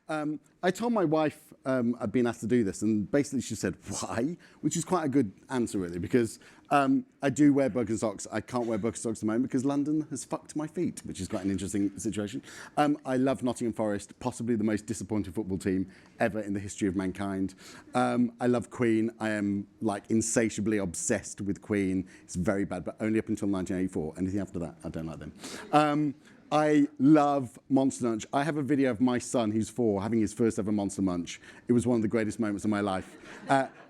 I told my wife I'd been asked to do this, and basically she said, why? Which is quite a good answer, really, because I do wear Birkenstocks. I can't wear Birkenstocks at the moment because London has fucked my feet, which is quite an interesting situation. I love Nottingham Forest, possibly the most disappointing football team ever in the history of mankind. I love Queen. I am, like, insatiably obsessed with Queen. It's very bad, but only up until 1984. Anything after that, I don't like them. I love Monster Munch. I have a video of my son, who's 4, having his first ever Monster Munch. It was one of the greatest moments of my life.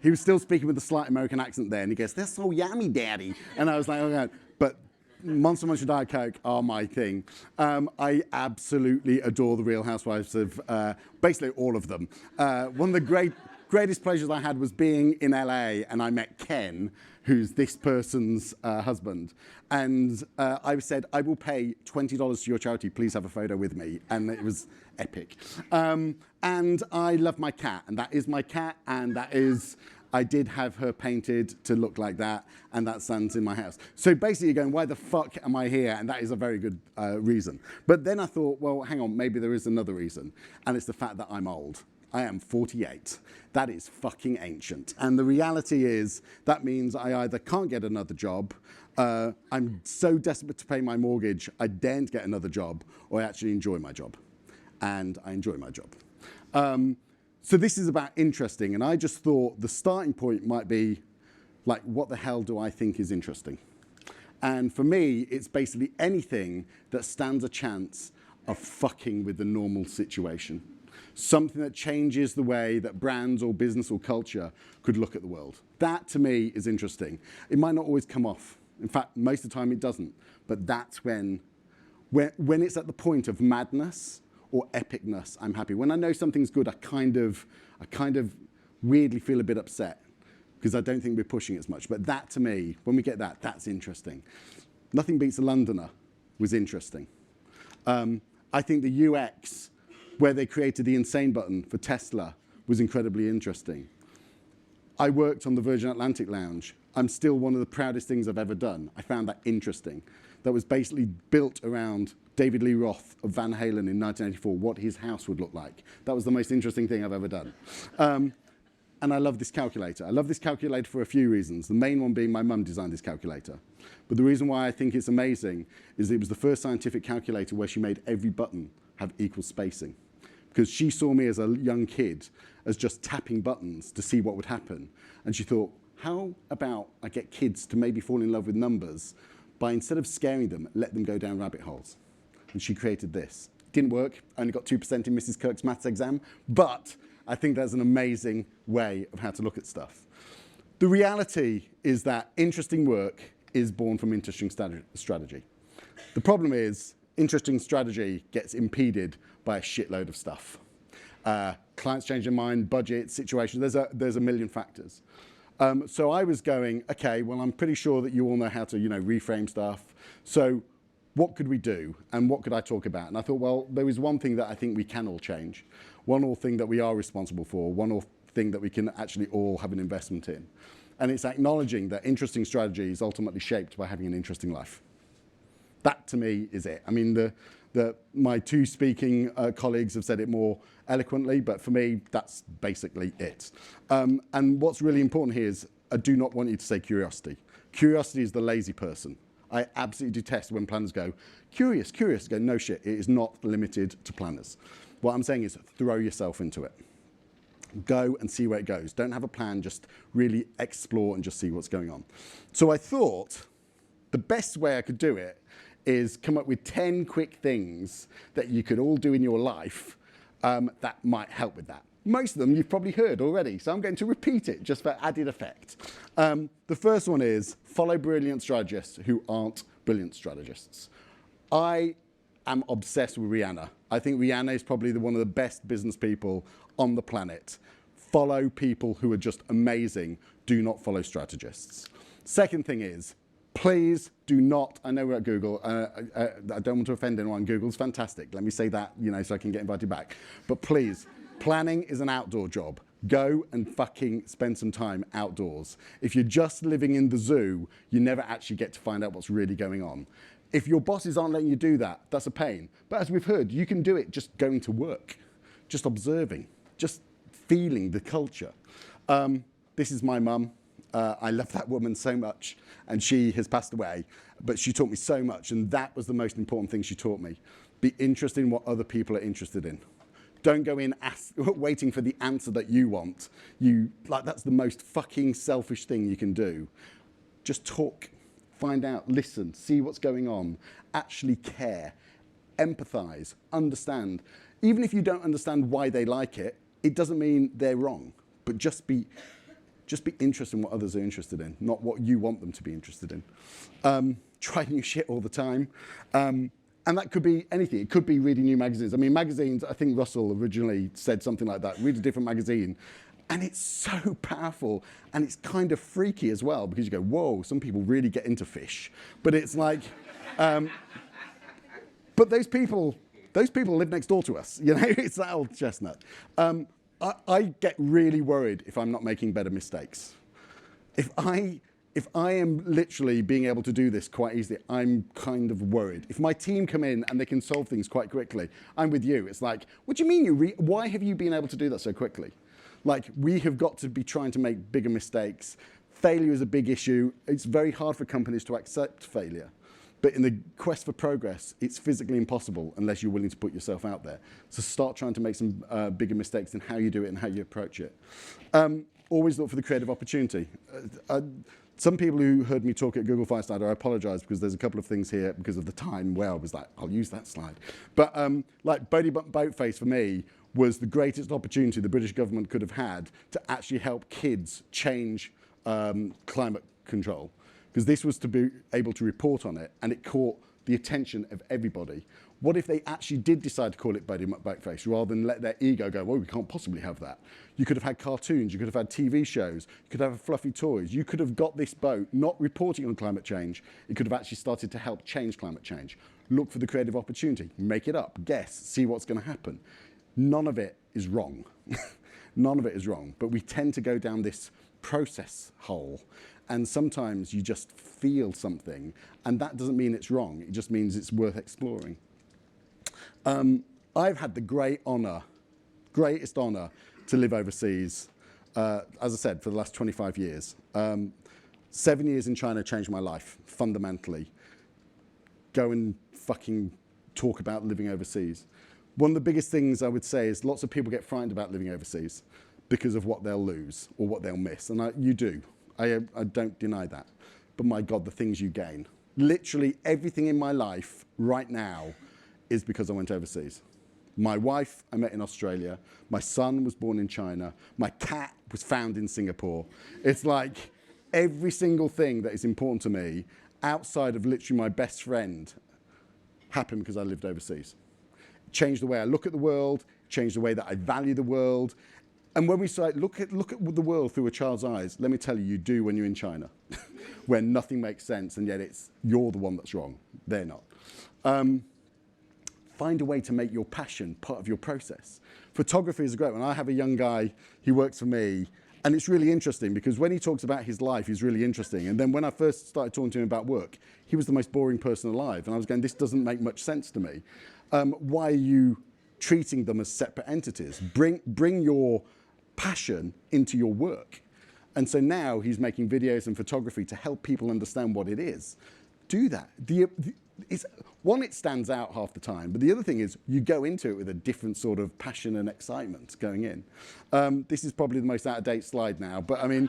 He was still speaking with a slight American accent there, and he goes, "They're so yummy, Daddy." And I was like, "Oh, God." But Monster Munch and Diet Coke are my thing. I absolutely adore the Real Housewives of basically all of them. One of the greatest pleasures I had was being in LA, and I met Ken, who's this person's husband. And I said, "I will pay $20 to your charity. Please have a photo with me." And it was epic. And I love my cat, and that is my cat, and that is, I did have her painted to look like that, and that stands in my house. So basically you're going, why the fuck am I here? And that is a very good reason. But then I thought, well, hang on, maybe there is another reason, and it's the fact that I'm old. I am 48. That is fucking ancient. And the reality is that means I either can't get another job, I'm so desperate to pay my mortgage, I daren't get another job, or I actually enjoy my job. And I enjoy my job. So this is about interesting, and I just thought the starting point might be, like, what the hell do I think is interesting? And for me, it's basically anything that stands a chance of fucking with the normal situation. Something that changes the way that brands or business or culture could look at the world. That, to me, is interesting. It might not always come off. In fact, most of the time it doesn't. But that's when it's at the point of madness or epicness, I'm happy. When I know something's good, I kind of weirdly feel a bit upset because I don't think we're pushing as much. But that, to me, when we get that, that's interesting. Nothing Beats a Londoner was interesting. I think the UX, where they created the insane button for Tesla, was incredibly interesting. I worked on the Virgin Atlantic Lounge. I'm still one of the proudest things I've ever done. I found that interesting. That was basically built around David Lee Roth of Van Halen in 1984, what his house would look like. That was the most interesting thing I've ever done. And I love this calculator. I love this calculator for a few reasons. The main one being my mum designed this calculator. But the reason why I think it's amazing is it was the first scientific calculator where she made every button have equal spacing. Because she saw me as a young kid as just tapping buttons to see what would happen. And she thought, how about I get kids to maybe fall in love with numbers by, instead of scaring them, let them go down rabbit holes. And she created this. Didn't work, only got 2% in Mrs. Kirk's maths exam, but I think that's an amazing way of how to look at stuff. The reality is that interesting work is born from interesting strategy. The problem is, interesting strategy gets impeded by a shitload of stuff. Clients change their mind, budget, situation, there's a million factors. So I was going, okay, well, I'm pretty sure that you all know how to, reframe stuff. So what could we do? And what could I talk about? And I thought, well, there is one thing that I think we can all change. One all thing that we are responsible for. One all thing that we can actually all have an investment in. And it's acknowledging that interesting strategy is ultimately shaped by having an interesting life. That, to me, is it. I mean, my two speaking colleagues have said it more eloquently, but for me, that's basically it. And what's really important here is I do not want you to say curiosity. Curiosity is the lazy person. I absolutely detest when planners go, curious, curious. Go, no shit, it is not limited to planners. What I'm saying is throw yourself into it. Go and see where it goes. Don't have a plan, just really explore and just see what's going on. So I thought the best way I could do it is come up with 10 quick things that you could all do in your life that might help with that. Most of them you've probably heard already, so I'm going to repeat it just for added effect. The first one is follow brilliant strategists who aren't brilliant strategists. I am obsessed with Rihanna. I think Rihanna is probably one of the best business people on the planet. Follow people who are just amazing. Do not follow strategists. Second thing is, please do not, I know we're at Google, I don't want to offend anyone, Google's fantastic. Let me say that, so I can get invited back. But please, planning is an outdoor job. Go and fucking spend some time outdoors. If you're just living in the zoo, you never actually get to find out what's really going on. If your bosses aren't letting you do that, that's a pain. But as we've heard, you can do it just going to work. just observing, just feeling the culture. This is my mum. I love that woman so much, and she has passed away, but she taught me so much, and that was the most important thing she taught me. Be interested in what other people are interested in. Don't go in waiting for the answer that you want. That's the most fucking selfish thing you can do. Just talk, find out, listen, see what's going on, actually care, empathize, understand. Even if you don't understand why they like it, it doesn't mean they're wrong, but just be interested in what others are interested in, not what you want them to be interested in. Try new shit all the time. And that could be anything. It could be reading new magazines. I mean, magazines, I think Russell originally said something like that, read a different magazine. And it's so powerful, and it's kind of freaky as well, because you go, whoa, some people really get into fish. But it's like, but those people live next door to us, you know? It's that old chestnut. I get really worried if I'm not making better mistakes. If I am literally being able to do this quite easily, I'm kind of worried. If my team come in and they can solve things quite quickly, I'm with you. It's like, what do you mean why have you been able to do that so quickly? Like, we have got to be trying to make bigger mistakes. Failure is a big issue. It's very hard for companies to accept failure. But in the quest for progress, it's physically impossible unless you're willing to put yourself out there. So start trying to make some bigger mistakes in how you do it and how you approach it. Always look for the creative opportunity. Some people who heard me talk at Google Fireside, I apologize because there's a couple of things here because of the time where I was like, I'll use that slide. But like Bodie Boatface for me was the greatest opportunity the British government could have had to actually help kids change climate control. Because this was to be able to report on it, and it caught the attention of everybody. What if they actually did decide to call it Bodie Boatface rather than let their ego go, well, we can't possibly have that. You could have had cartoons, you could have had TV shows, you could have fluffy toys. You could have got this boat not reporting on climate change. It could have actually started to help change climate change. Look for the creative opportunity, make it up, guess, see what's going to happen. None of it is wrong. None of it is wrong, but we tend to go down this process hole, and sometimes you just feel something, and that doesn't mean it's wrong, it just means it's worth exploring. I've had the greatest honor to live overseas, as I said, for the last 25 years. 7 years in China changed my life, fundamentally. Go and fucking talk about living overseas. One of the biggest things I would say is lots of people get frightened about living overseas because of what they'll lose or what they'll miss. And you do. I don't deny that. But my God, the things you gain. Literally everything in my life right now is because I went overseas. My wife I met in Australia. My son was born in China. My cat was found in Singapore. It's like every single thing that is important to me outside of literally my best friend happened because I lived overseas. Changed the way I look at the world, changed the way that I value the world. And when we say, look at the world through a child's eyes, let me tell you, you do when you're in China, where nothing makes sense, and yet you're the one that's wrong. They're not. Find a way to make your passion part of your process. Photography is a great one. I have a young guy, he works for me, and it's really interesting because when he talks about his life, he's really interesting. And then when I first started talking to him about work, he was the most boring person alive. And I was going, this doesn't make much sense to me. Why are you treating them as separate entities? Bring your passion into your work. And so now he's making videos and photography to help people understand what it is. Do that. It stands out half the time, but the other thing is you go into it with a different sort of passion and excitement going in. This is probably the most out-of-date slide now, but I mean,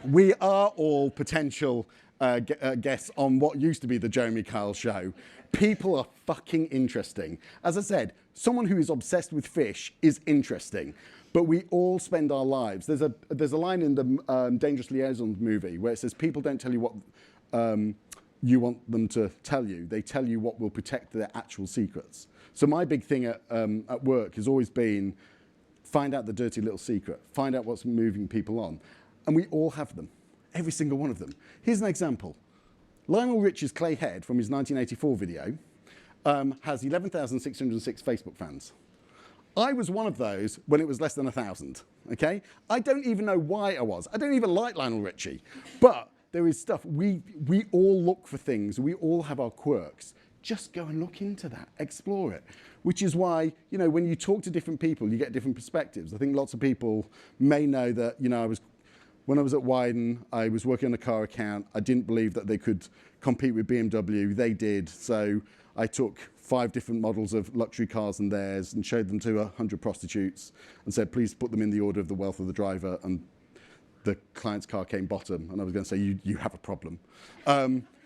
we are all potential guests on what used to be the Jeremy Kyle show. People are fucking interesting. As I said, someone who is obsessed with fish is interesting, but we all spend our lives. There's a line in the Dangerous Liaisons movie where it says people don't tell you what you want them to tell you. They tell you what will protect their actual secrets. So my big thing at work has always been find out the dirty little secret, find out what's moving people on. And we all have them, every single one of them. Here's an example. Lionel Richie's Clay Head from his 1984 video has 11,606 Facebook fans. I was one of those when it was less than 1,000, okay? I don't even know why I was. I don't even like Lionel Richie. But there is stuff, we all look for things, we all have our quirks. Just go and look into that, explore it. which is why, when you talk to different people, you get different perspectives. I think lots of people may know that, when I was at Wyden, I was working on a car account. I didn't believe that they could compete with BMW. They did. So I took 5 different models of luxury cars and theirs and showed them to 100 prostitutes and said, please put them in the order of the wealth of the driver. And the client's car came bottom. And I was going to say, you have a problem.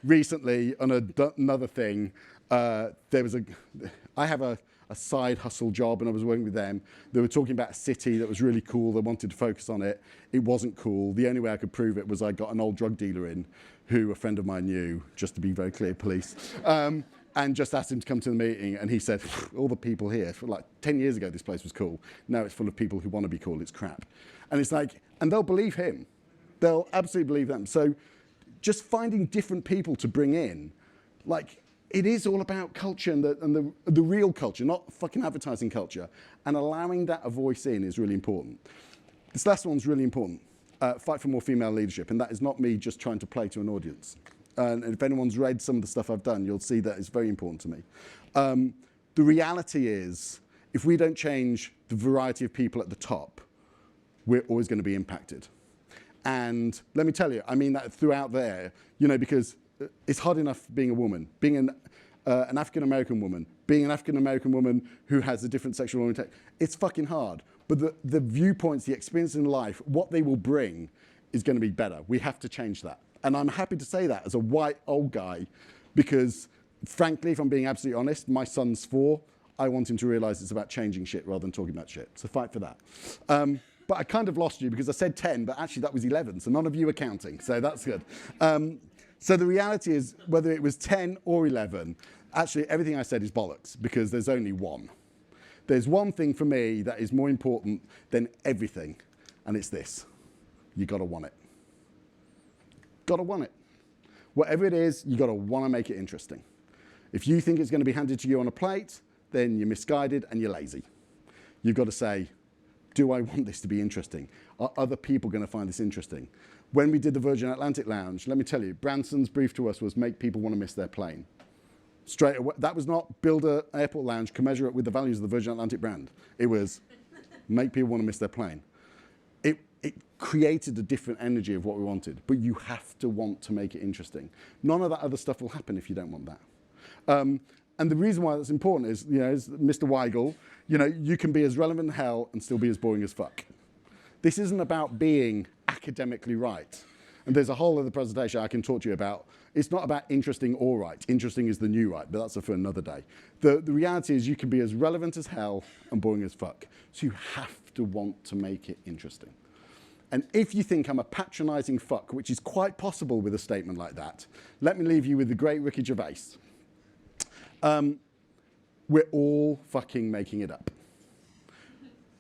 Recently, on another thing, I have a side hustle job, and I was working with them. They were talking about a city that was really cool. They wanted to focus on it. It wasn't cool. The only way I could prove it was I got an old drug dealer in, who a friend of mine knew, just to be very clear, police, and just asked him to come to the meeting. And he said, all the people here, like 10 years ago, this place was cool. Now it's full of people who want to be cool. It's crap. And it's like, and they'll believe him. They'll absolutely believe them. So just finding different people to bring in, like, it is all about culture and the real culture, not fucking advertising culture. And allowing that a voice in is really important. This last one's really important. Fight for more female leadership. And that is not me just trying to play to an audience. And if anyone's read some of the stuff I've done, you'll see that it's very important to me. The reality is, if we don't change the variety of people at the top, we're always going to be impacted. And let me tell you, I mean that throughout there, because it's hard enough being a woman, being an African-American woman, being an African-American woman who has a different sexual orientation. It's fucking hard. But the viewpoints, the experience in life, what they will bring is going to be better. We have to change that. And I'm happy to say that as a white old guy, because frankly, if I'm being absolutely honest, my son's 4. I want him to realize it's about changing shit rather than talking about shit. So fight for that. But I kind of lost you because I said 10, but actually that was 11. So none of you are counting. So that's good. So the reality is, whether it was 10 or 11, actually everything I said is bollocks, because there's only one. There's one thing for me that is more important than everything, and it's this. You gotta want it. Gotta want it. Whatever it is, you gotta wanna make it interesting. If you think it's gonna be handed to you on a plate, then you're misguided and you're lazy. You've got to say, do I want this to be interesting? Are other people gonna find this interesting? When we did the Virgin Atlantic Lounge, let me tell you, Branson's brief to us was make people want to miss their plane. Straight away, that was not build an airport lounge, commensurate with the values of the Virgin Atlantic brand. It was make people want to miss their plane. It created a different energy of what we wanted, but you have to want to make it interesting. None of that other stuff will happen if you don't want that. And the reason why that's important is, as Mr. Weigel, you can be as relevant as hell and still be as boring as fuck. This isn't about being academically right. And there's a whole other presentation I can talk to you about. It's not about interesting or right. Interesting is the new right, but that's for another day. The reality is you can be as relevant as hell and boring as fuck. So you have to want to make it interesting. And if you think I'm a patronizing fuck, which is quite possible with a statement like that, let me leave you with the great Ricky Gervais. We're all fucking making it up.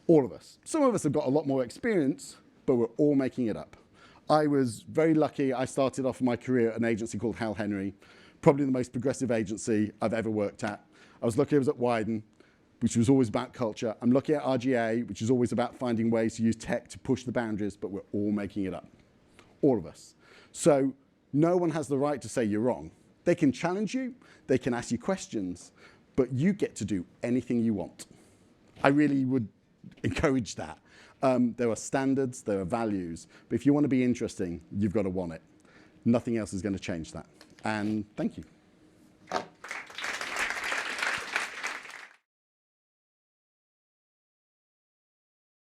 All of us. Some of us have got a lot more experience, but we're all making it up. I was very lucky. I started off my career at an agency called Hal Henry, probably the most progressive agency I've ever worked at. I was lucky I was at Wyden, which was always about culture. I'm lucky at RGA, which is always about finding ways to use tech to push the boundaries, but we're all making it up. All of us. So no one has the right to say you're wrong. They can challenge you, they can ask you questions, but you get to do anything you want. I really would encourage that. There are standards, there are values, but if you want to be interesting, you've got to want it. Nothing else is going to change that. And thank you.